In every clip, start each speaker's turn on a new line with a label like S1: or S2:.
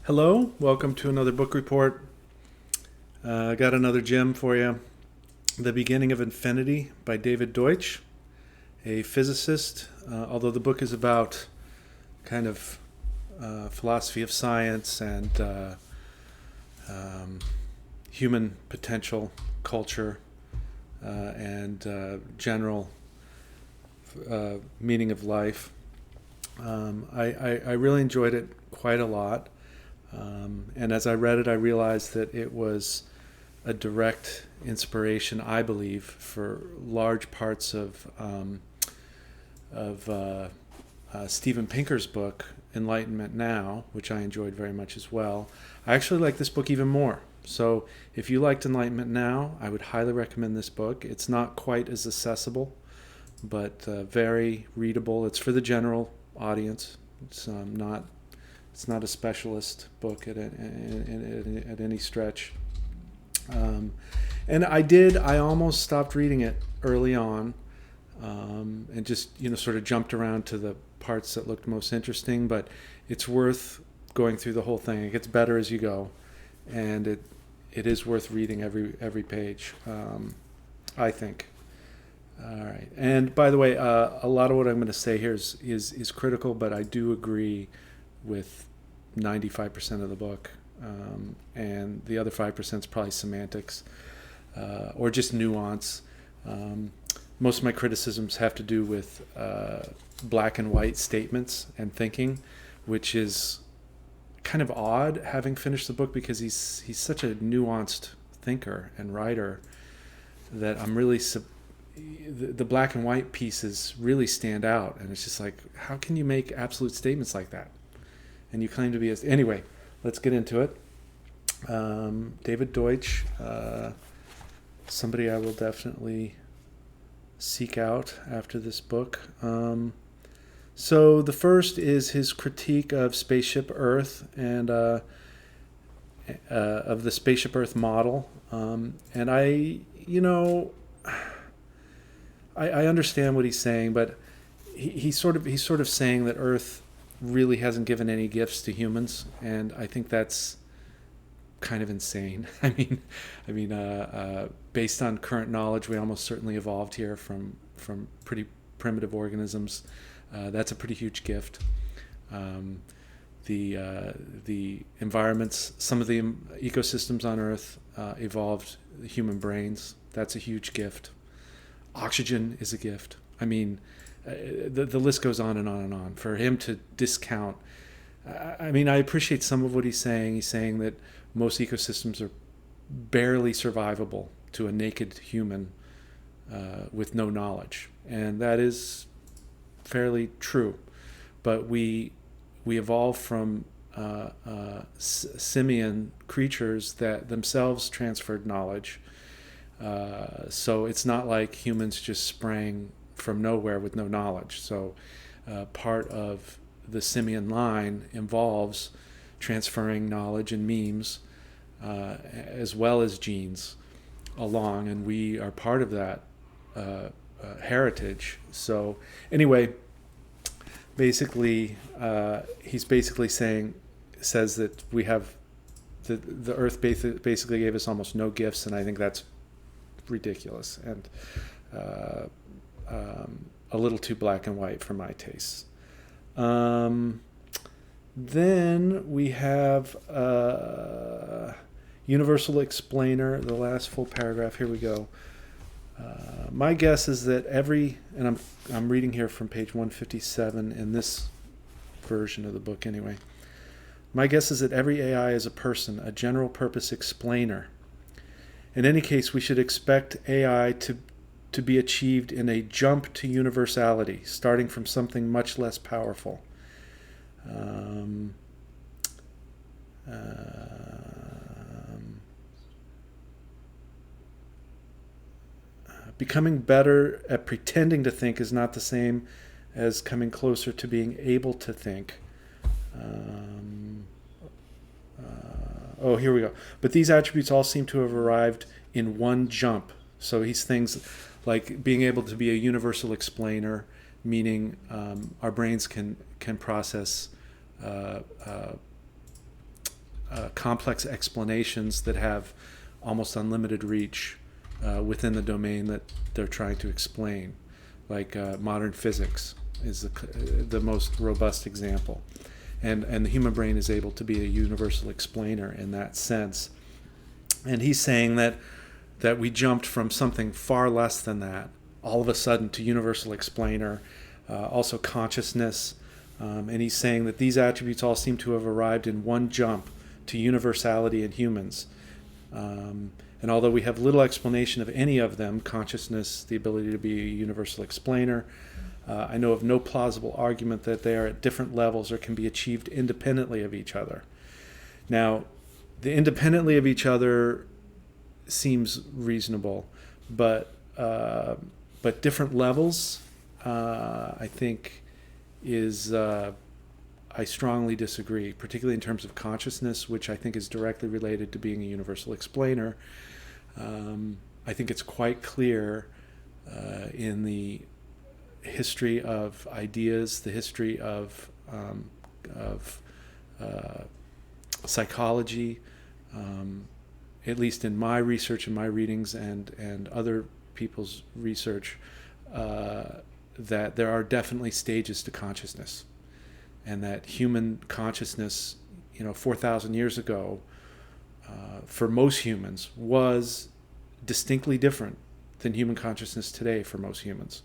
S1: Hello, welcome to another book report. I got another gem for you. The Beginning of Infinity by David Deutsch, a physicist. Although the book is about kind of philosophy of science and um, human potential, culture, and general meaning of life. I really enjoyed it quite a lot. And as I read it, I realized that it was a direct inspiration, I believe, for large parts of Steven Pinker's book, Enlightenment Now, which I enjoyed very much as well. I actually like this book even more. So if you liked Enlightenment Now, I would highly recommend this book. It's not quite as accessible, but very readable. It's for the general audience. It's not a specialist book at any stretch. And I almost stopped reading it early on, and just sort of jumped around to the parts that looked most interesting. But it's worth going through the whole thing. It gets better as you go, and it is worth reading every page. I think. All right. And by the way, a lot of what I'm going to say here is critical, but I do agree with 95% of the book, and the other 5% is probably semantics or just nuance. Most of my criticisms have to do with black and white statements and thinking, which is kind of odd having finished the book, because he's such a nuanced thinker and writer that I'm really the black and white pieces really stand out, and it's just like, how can you make absolute statements like that? And you claim to be anyway. Let's get into it. David Deutsch, somebody I will definitely seek out after this book. So the first is his critique of Spaceship Earth and of the Spaceship Earth model. And I understand what he's saying, but he's sort of saying that Earth really hasn't given any gifts to humans, and I think that's kind of insane. Based on current knowledge, we almost certainly evolved here from pretty primitive organisms. That's a pretty huge gift. The environments, some of the ecosystems on Earth evolved human brains. That's a huge gift. Oxygen is a gift. The list goes on and on and on. For him to discount, I appreciate some of what he's saying. He's saying that most ecosystems are barely survivable to a naked human with no knowledge, and that is fairly true. But we evolved from simian creatures that themselves transferred knowledge. So it's not like humans just sprang from nowhere with no knowledge. So part of the simian line involves transferring knowledge and memes as well as genes along, and we are part of that heritage. So anyway, basically he's basically says that we have the Earth basically gave us almost no gifts, and I think that's ridiculous and a little too black and white for my tastes. Then we have Universal Explainer, the last full paragraph. Here we go. My guess is that and I'm reading here from page 157 in this version of the book anyway. My guess is that every AI is a person, a general purpose explainer. In any case, we should expect AI to be achieved in a jump to universality, starting from something much less powerful. Becoming better at pretending to think is not the same as coming closer to being able to think. Here we go. But these attributes all seem to have arrived in one jump. So he's things like being able to be a universal explainer, meaning our brains can process complex explanations that have almost unlimited reach within the domain that they're trying to explain, like modern physics is the most robust example. And the human brain is able to be a universal explainer in that sense. And he's saying that we jumped from something far less than that all of a sudden to universal explainer, also consciousness. And he's saying that these attributes all seem to have arrived in one jump to universality in humans. And although we have little explanation of any of them, consciousness, the ability to be a universal explainer, I know of no plausible argument that they are at different levels or can be achieved independently of each other. Now, the independently of each other seems reasonable, but different levels, I think, is I strongly disagree, particularly in terms of consciousness, which I think is directly related to being a universal explainer. I think it's quite clear in the history of ideas, the history of psychology, at least in my research and my readings and other people's research, that there are definitely stages to consciousness, and that human consciousness, 4,000 years ago, for most humans, was distinctly different than human consciousness today for most humans.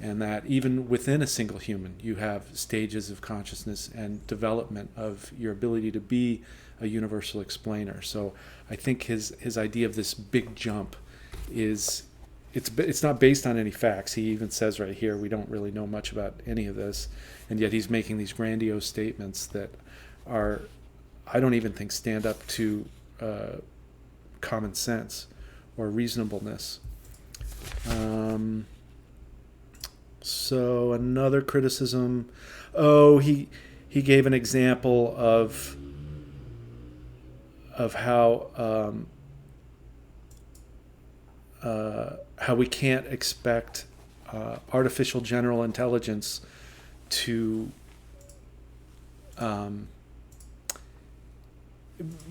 S1: And that even within a single human, you have stages of consciousness and development of your ability to be a universal explainer. So I think his idea of this big jump it's not based on any facts. He even says right here, we don't really know much about any of this, and yet he's making these grandiose statements that are, I don't even think, stand up to common sense or reasonableness. So another criticism, he gave an example of how we can't expect artificial general intelligence to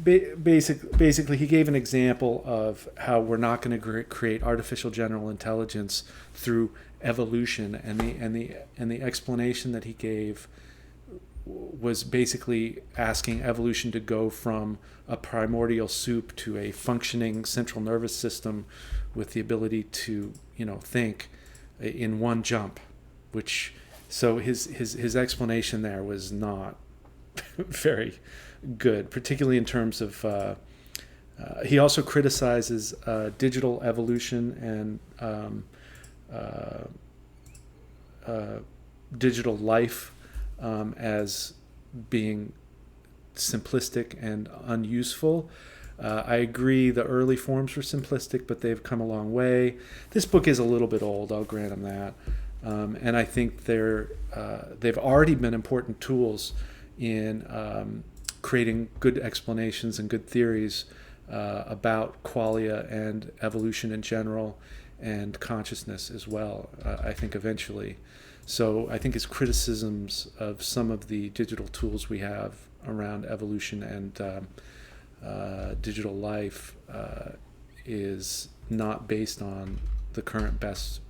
S1: basically he gave an example of how we're not going to create artificial general intelligence through evolution, and the explanation that he gave was basically asking evolution to go from a primordial soup to a functioning central nervous system with the ability to think in one jump, which so his explanation there was not very good, particularly in terms of he also criticizes digital evolution and digital life as being simplistic and unuseful. I agree the early forms were simplistic, but they've come a long way. This book is a little bit old, I'll grant him that. And I think they've already been important tools in creating good explanations and good theories about qualia and evolution in general and consciousness as well, I think eventually. So I think his criticisms of some of the digital tools we have around evolution and digital life is not based on the current best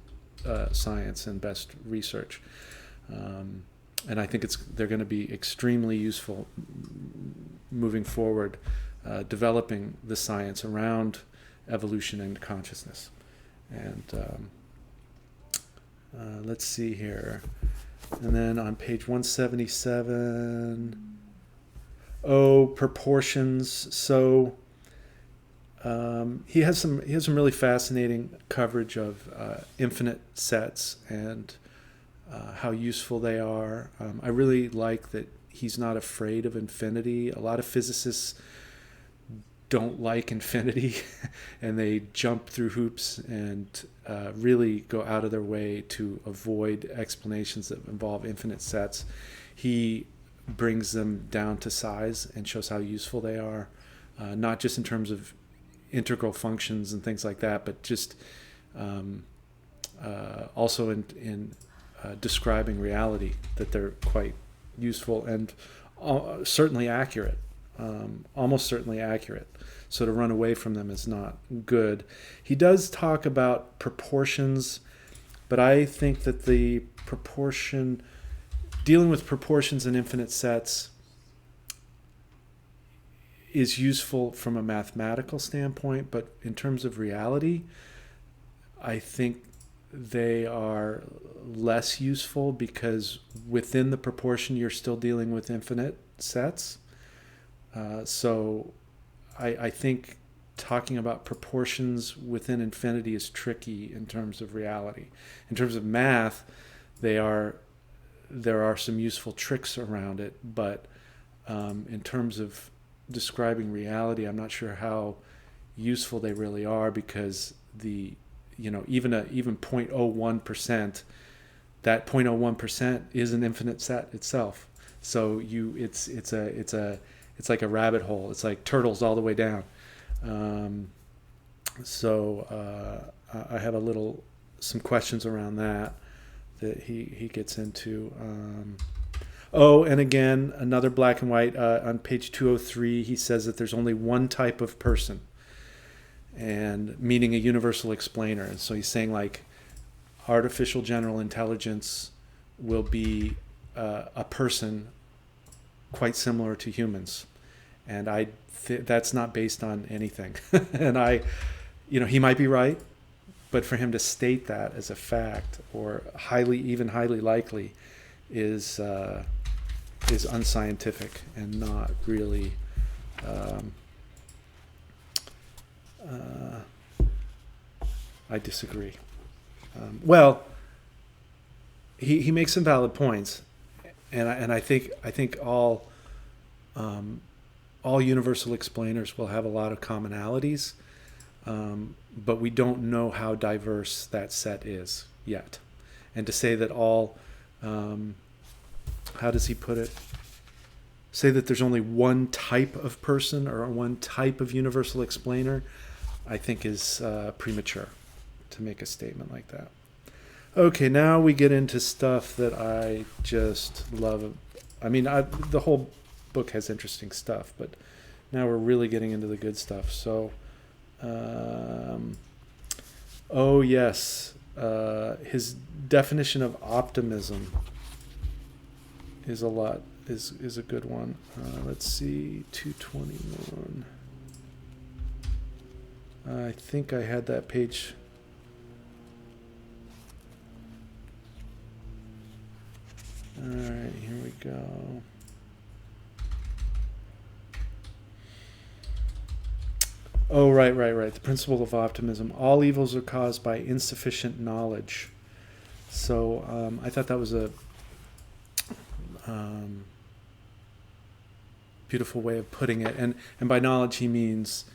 S1: science and best research. And I think they're going to be extremely useful moving forward, developing the science around evolution and consciousness. And let's see here. And then on page 177, proportions. So he has some really fascinating coverage of infinite sets and how useful they are. I really like that he's not afraid of infinity. A lot of physicists don't like infinity and they jump through hoops and really go out of their way to avoid explanations that involve infinite sets. He brings them down to size and shows how useful they are, not just in terms of integral functions and things like that, but just also in describing reality, that they're quite useful and certainly accurate. almost certainly accurate. So to run away from them is not good. He does talk about proportions, but I think that dealing with proportions in infinite sets is useful from a mathematical standpoint, but in terms of reality, I think they are less useful, because within the proportion you're still dealing with infinite sets. So I think talking about proportions within infinity is tricky in terms of reality. In terms of math, there are some useful tricks around it, but in terms of describing reality, I'm not sure how useful they really are, because even 0.01%, that 0.01% is an infinite set itself. So it's like a rabbit hole. It's like turtles all the way down. I have some questions around that he gets into. And again, another black and white on page 203. He says that there's only one type of person, and meaning a universal explainer. And so he's saying, like, artificial general intelligence will be a person quite similar to humans, and that's not based on anything. And he might be right, but for him to state that as a fact, or even highly likely, is unscientific and not really. I disagree. He makes some valid points, and I think all universal explainers will have a lot of commonalities, but we don't know how diverse that set is yet. And to say that all, how does he put it? Say that there's only one type of person or one type of universal explainer, I think is premature to make a statement like that. Okay, now we get into stuff that I just love. I mean, the whole book has interesting stuff, but now we're really getting into the good stuff. So, his definition of optimism is a good one. Let's see, 221. I think I had that page. All right, here we go. Oh, right. The principle of optimism. All evils are caused by insufficient knowledge. So I thought that was a beautiful way of putting it. And by knowledge he means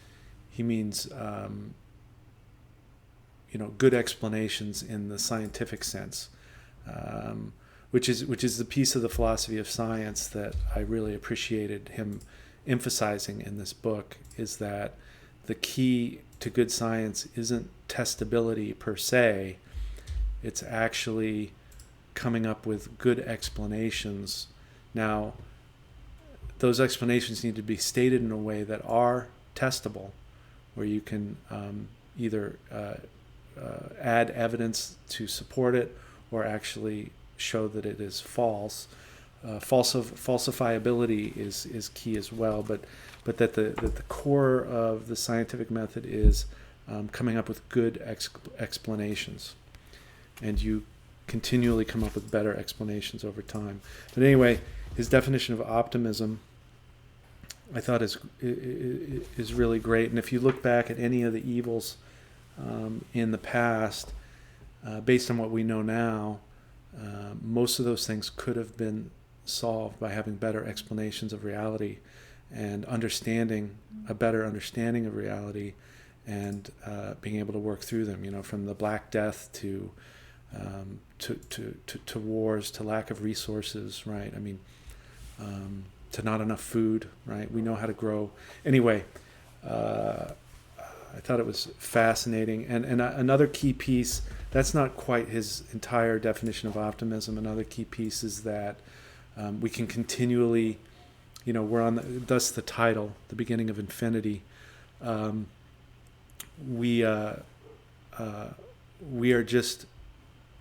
S1: good explanations in the scientific sense. Which is the piece of the philosophy of science that I really appreciated him emphasizing in this book, is that the key to good science isn't testability per se. It's actually coming up with good explanations. Now, those explanations need to be stated in a way that are testable, where you can either add evidence to support it or actually show that it is false. Falsifiability is key as well, but that the core of the scientific method is coming up with good explanations, and you continually come up with better explanations over time. But anyway, his definition of optimism, I thought is really great. And if you look back at any of the evils in the past, based on what we know now, most of those things could have been solved by having better explanations of reality and a better understanding of reality, and being able to work through them. From the Black Death to wars, to lack of resources, right? I mean, to not enough food, right? We know how to grow. Anyway, I thought it was fascinating. And another key piece, that's not quite his entire definition of optimism. Another key piece is that we can continually we're on thus the title, the beginning of infinity. Um, we we are just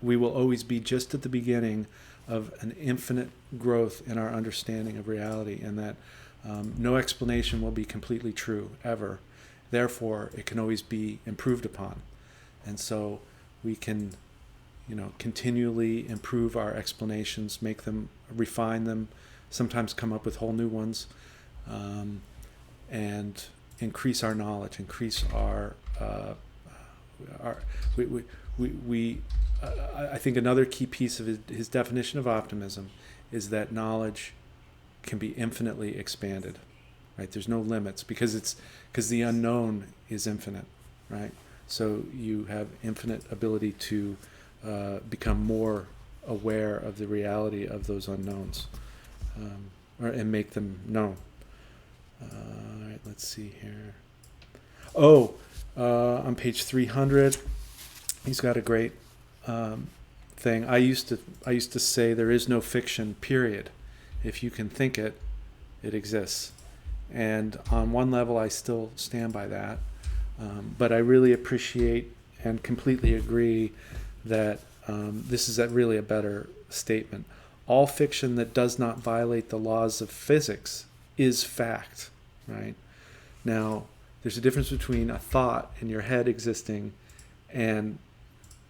S1: we will always be just at the beginning of an infinite growth in our understanding of reality, and that no explanation will be completely true ever. Therefore, it can always be improved upon, and so we can, continually improve our explanations, make them, refine them, sometimes come up with whole new ones, and increase our knowledge, increase our we I think another key piece of his definition of optimism is that knowledge can be infinitely expanded, right? There's no limits because the unknown is infinite, right? So you have infinite ability to become more aware of the reality of those unknowns, and make them known. All right, let's see here. On page 300, he's got a great thing. I used to say there is no fiction, period. If you can think it, it exists. And on one level, I still stand by that. But I really appreciate and completely agree that this is really a better statement. All fiction that does not violate the laws of physics is fact, right? Now, there's a difference between a thought in your head existing and,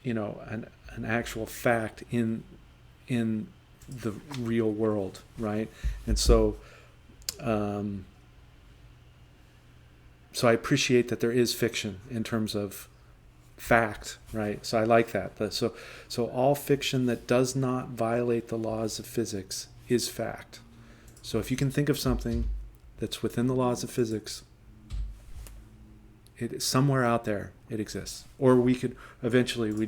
S1: an actual fact in the real world, right? And so so I appreciate that there is fiction in terms of fact, right? So I like that. So all fiction that does not violate the laws of physics is fact. So if you can think of something that's within the laws of physics, it somewhere out there it exists, or we'd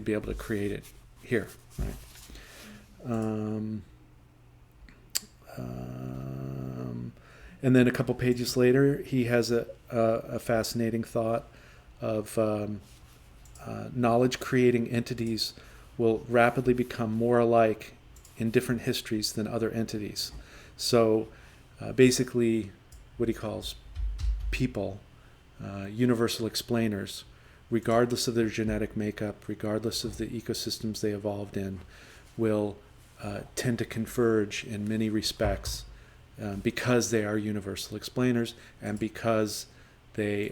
S1: be able to create it here, right? And then a couple pages later, he has a fascinating thought of knowledge creating entities will rapidly become more alike in different histories than other entities. So basically, what he calls people, universal explainers, regardless of their genetic makeup, regardless of the ecosystems they evolved in, will tend to converge in many respects because they are universal explainers and because they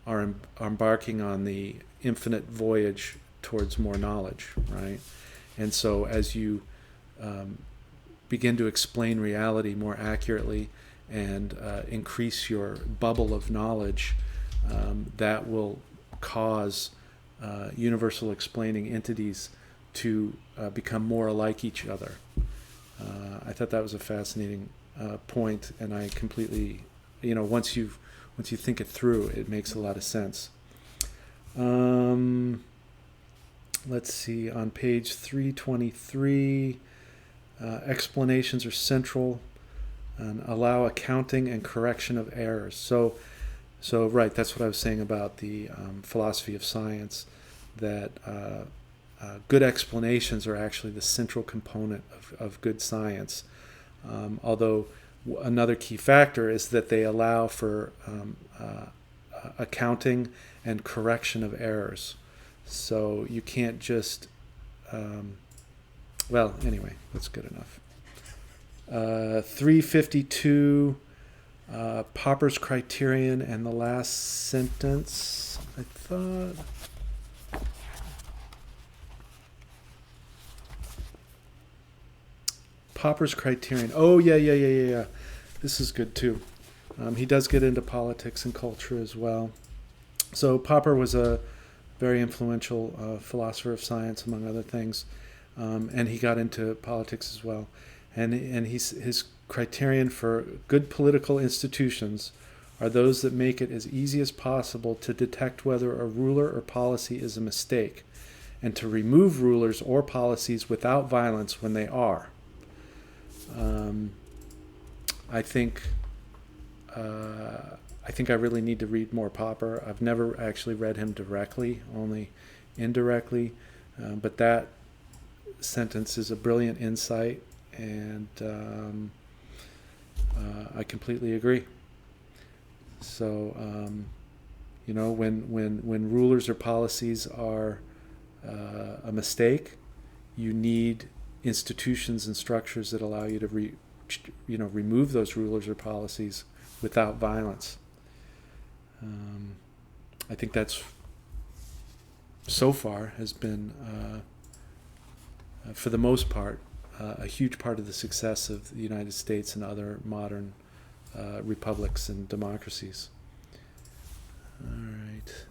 S1: are embarking on the infinite voyage towards more knowledge, right? And so as you begin to explain reality more accurately and increase your bubble of knowledge, that will cause universal explaining entities to become more alike each other. I thought that was a fascinating point, and I completely, once you think it through, it makes a lot of sense. Let's see, on page 323, explanations are central and allow accounting and correction of errors. So right, that's what I was saying about the philosophy of science, that good explanations are actually the central component of good science. Although another key factor is that they allow for accounting and correction of errors. So you can't just, anyway, that's good enough. 352, Popper's criterion and the last sentence, I thought. Popper's criterion. Oh, yeah. This is good too. He does get into politics and culture as well. So Popper was a very influential philosopher of science, among other things, and he got into politics as well. And his criterion for good political institutions are those that make it as easy as possible to detect whether a ruler or policy is a mistake, and to remove rulers or policies without violence when they are. I think I really need to read more Popper. I've never actually read him directly, only indirectly, but that sentence is a brilliant insight, and I completely agree. So, when rulers or policies are a mistake, you need institutions and structures that allow you to remove those rulers or policies without violence. I think that's so far has been, for the most part, a huge part of the success of the United States and other modern republics and democracies. All right.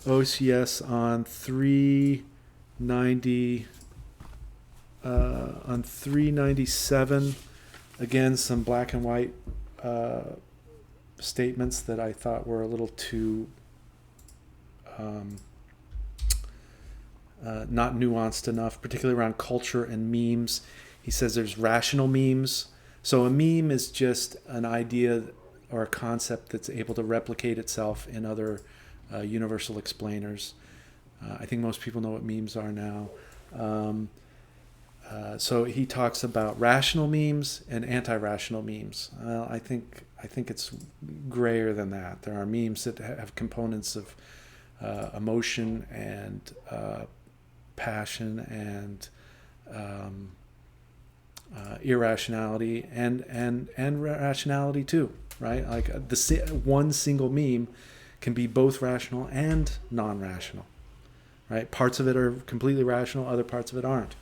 S1: OCS on 390, on 397. Again, some black and white statements that I thought were a little too not nuanced enough, particularly around culture and memes. He says there's rational memes. So a meme is just an idea or a concept that's able to replicate itself in other universal explainers. I think most people know what memes are now. So he talks about rational memes and anti-rational memes. I think it's grayer than that. There are memes that have components of emotion and passion and irrationality and rationality too, right? Like one single meme can be both rational and non-rational, right? Parts of it are completely rational, other parts of it aren't,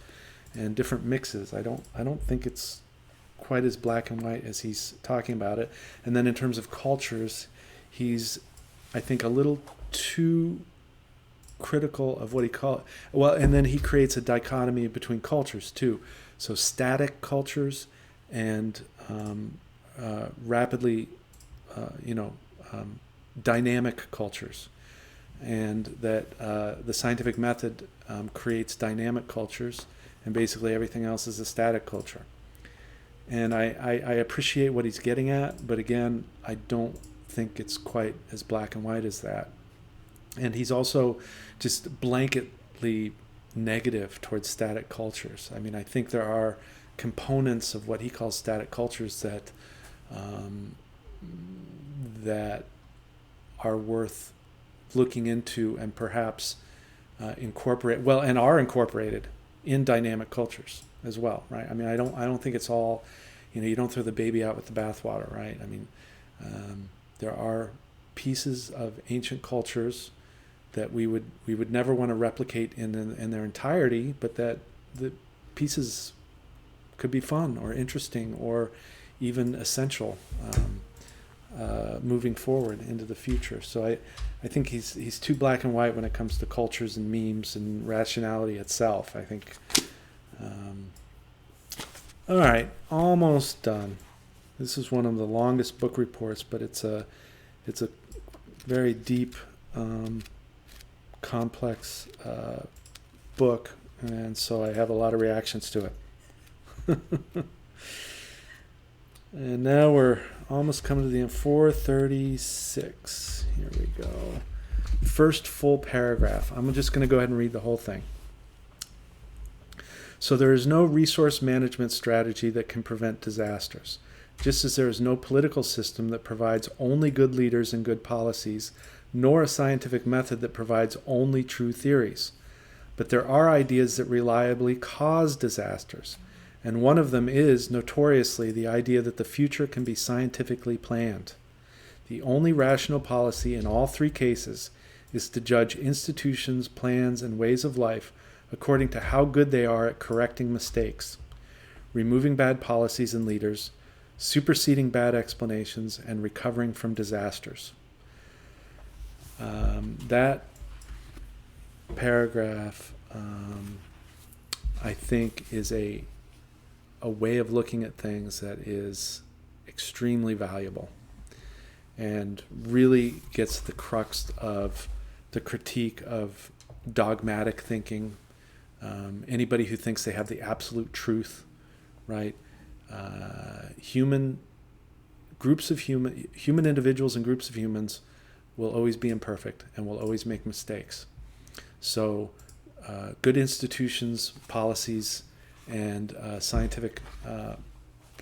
S1: and different mixes. I don't think it's quite as black and white as he's talking about it. And then in terms of cultures, he's, I think, a little too critical of what he calls, well, and then he creates a dichotomy between cultures too. So static cultures and rapidly, dynamic cultures, and that the scientific method creates dynamic cultures, and basically everything else is a static culture. And I appreciate what he's getting at, but again, I don't think it's quite as black and white as that. And he's also just blanketly negative towards static cultures. I mean, I think there are components of what he calls static cultures that that are worth looking into and perhaps incorporate, well, and are incorporated in dynamic cultures as well, right? I mean, I don't think it's all, you don't throw the baby out with the bathwater, right? I mean, there are pieces of ancient cultures that we would never want to replicate in their entirety, but that the pieces could be fun or interesting or even essential moving forward into the future. So I think he's too black and white when it comes to cultures and memes and rationality itself, I think. All right, almost done. This is one of the longest book reports, but it's a very deep, complex book, and so I have a lot of reactions to it. And now we're almost coming to the end. 436. Here we go. First full paragraph. I'm just going to go ahead and read the whole thing. So there is no resource management strategy that can prevent disasters. Just as there is no political system that provides only good leaders and good policies, nor a scientific method that provides only true theories. But there are ideas that reliably cause disasters, and one of them is, notoriously, the idea that the future can be scientifically planned. The only rational policy in all three cases is to judge institutions, plans, and ways of life according to how good they are at correcting mistakes, removing bad policies and leaders, superseding bad explanations, and recovering from disasters. That paragraph, I think, is a way of looking at things that is extremely valuable and really gets the crux of the critique of dogmatic thinking. Anybody who thinks they have the absolute truth, right? Human individuals and groups of humans will always be imperfect and will always make mistakes. So good institutions, policies, and scientific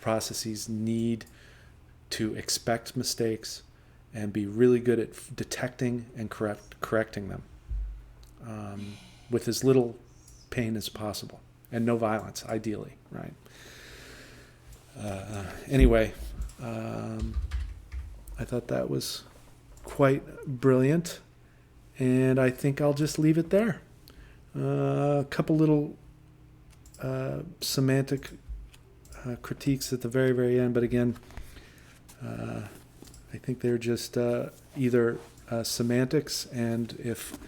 S1: processes need to expect mistakes and be really good at detecting and correcting them with as little pain as possible and no violence, ideally, right? Anyway, I thought that was quite brilliant, and I think I'll just leave it there. A couple little semantic critiques at the very, very end, but again, I think they're just either semantics, and if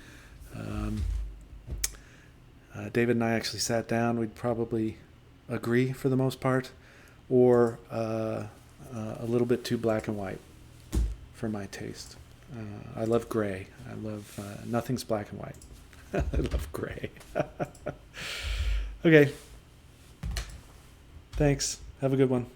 S1: David and I actually sat down, we'd probably agree for the most part, or a little bit too black and white for my taste. I love gray. I love nothing's black and white. I love gray. Okay. Thanks. Have a good one.